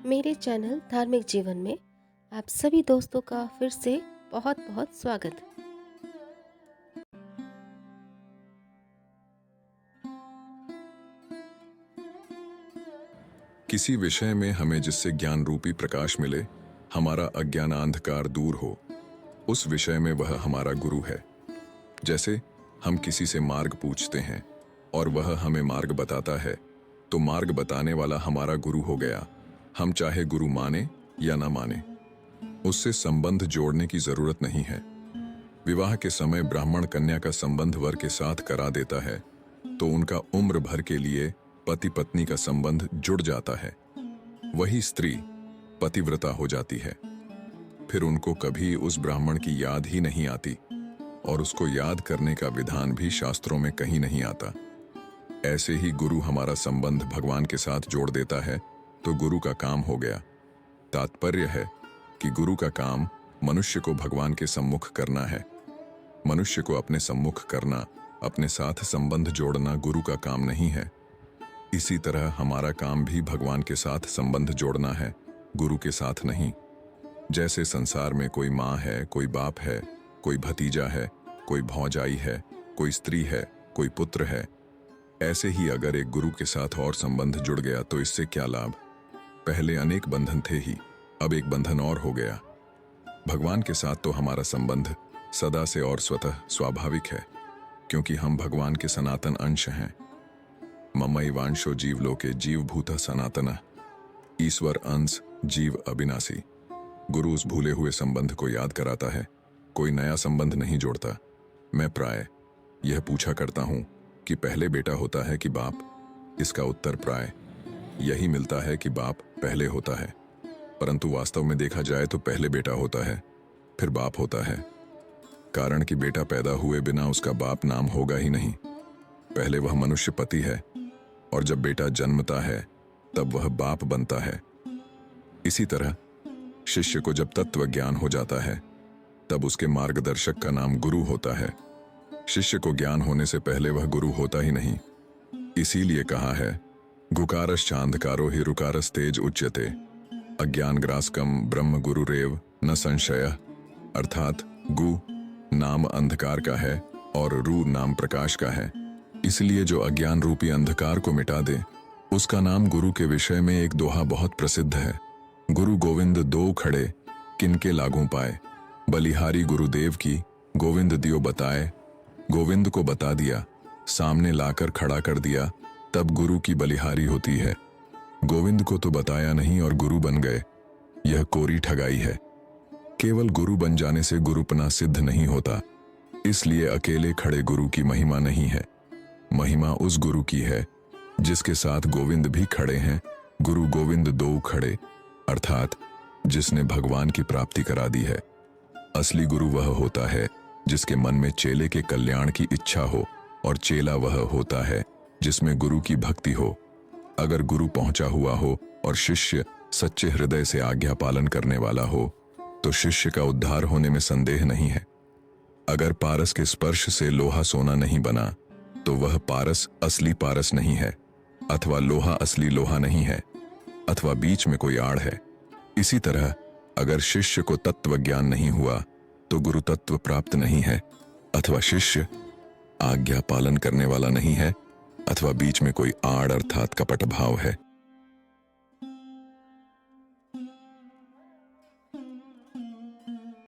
मेरे चैनल धार्मिक जीवन में आप सभी दोस्तों का फिर से बहुत बहुत स्वागत है। किसी विषय में हमें जिससे ज्ञान रूपी प्रकाश मिले, हमारा अज्ञानांधकार दूर हो, उस विषय में वह हमारा गुरु है। जैसे हम किसी से मार्ग पूछते हैं और वह हमें मार्ग बताता है, तो मार्ग बताने वाला हमारा गुरु हो गया। हम चाहे गुरु माने या ना माने, उससे संबंध जोड़ने की जरूरत नहीं है। विवाह के समय ब्राह्मण कन्या का संबंध वर के साथ करा देता है, तो उनका उम्र भर के लिए पति पत्नी का संबंध जुड़ जाता है। वही स्त्री पतिव्रता हो जाती है, फिर उनको कभी उस ब्राह्मण की याद ही नहीं आती और उसको याद करने का विधान भी शास्त्रों में कहीं नहीं आता। ऐसे ही गुरु हमारा संबंध भगवान के साथ जोड़ देता है, तो गुरु का काम हो गया। तात्पर्य है कि गुरु का काम मनुष्य को भगवान के सम्मुख करना है। मनुष्य को अपने सम्मुख करना, अपने साथ संबंध जोड़ना गुरु का काम नहीं है। इसी तरह हमारा काम भी भगवान के साथ संबंध जोड़ना है, गुरु के साथ नहीं। जैसे संसार में कोई माँ है, कोई बाप है, कोई भतीजा है, कोई भौजाई है, कोई स्त्री है, कोई पुत्र है, ऐसे ही अगर एक गुरु के साथ और संबंध जुड़ गया तो इससे क्या लाभ। पहले अनेक बंधन थे ही, अब एक बंधन और हो गया। भगवान के साथ तो हमारा संबंध सदा से और स्वतः स्वाभाविक है, क्योंकि हम भगवान के सनातन अंश हैं। ममैवांशो जीवलोके जीवभूतः सनातनः, ईश्वर अंश जीव अविनाशी। गुरु उस भूले हुए संबंध को याद कराता है, कोई नया संबंध नहीं जोड़ता। मैं प्राय यह पूछा करता हूं कि पहले बेटा होता है कि बाप। इसका उत्तर प्राय यही मिलता है कि बाप पहले होता है, परंतु वास्तव में देखा जाए तो पहले बेटा होता है, फिर बाप होता है। कारण कि बेटा पैदा हुए बिना उसका बाप नाम होगा ही नहीं। पहले वह मनुष्य पति है, और जब बेटा जन्मता है तब वह बाप बनता है। इसी तरह शिष्य को जब तत्व ज्ञान हो जाता है, तब उसके मार्गदर्शक का नाम गुरु होता है। शिष्य को ज्ञान होने से पहले वह गुरु होता ही नहीं। इसीलिए कहा है, गुकारश्चांधकारो हि रुकारस्तेज उच्यते, अज्ञानग्रासकम ब्रह्म गुरुरेव न संशयः। अर्थात गु नाम अंधकार का है और रू नाम प्रकाश का है। इसलिए जो अज्ञान रूपी अंधकार को मिटा दे, उसका नाम गुरु के विषय में एक दोहा बहुत प्रसिद्ध है। गुरु गोविंद दो खड़े, किनके लागू पाए, बलिहारी गुरुदेव की गोविंद दियो बताए। गोविंद को बता दिया, सामने लाकर खड़ा कर दिया, तब गुरु की बलिहारी होती है। गोविंद को तो बताया नहीं और गुरु बन गए, यह कोरी ठगाई है। केवल गुरु बन जाने से गुरुपना सिद्ध नहीं होता, इसलिए अकेले खड़े गुरु की महिमा नहीं है। महिमा उस गुरु की है जिसके साथ गोविंद भी खड़े हैं। गुरु गोविंद दो खड़े, अर्थात जिसने भगवान की प्राप्ति करा दी है। असली गुरु वह होता है जिसके मन में चेले के कल्याण की इच्छा हो, और चेला वह होता है जिसमें गुरु की भक्ति हो। अगर गुरु पहुंचा हुआ हो और शिष्य सच्चे हृदय से आज्ञा पालन करने वाला हो, तो शिष्य का उद्धार होने में संदेह नहीं है। अगर पारस के स्पर्श से लोहा सोना नहीं बना, तो वह पारस असली पारस नहीं है, अथवा लोहा असली लोहा नहीं है, अथवा बीच में कोई आड़ है। इसी तरह अगर शिष्य को तत्व ज्ञान नहीं हुआ, तो गुरु तत्व प्राप्त नहीं है, अथवा शिष्य आज्ञा पालन करने वाला नहीं है, अथवा बीच में कोई आड़ अर्थात कपट भाव है।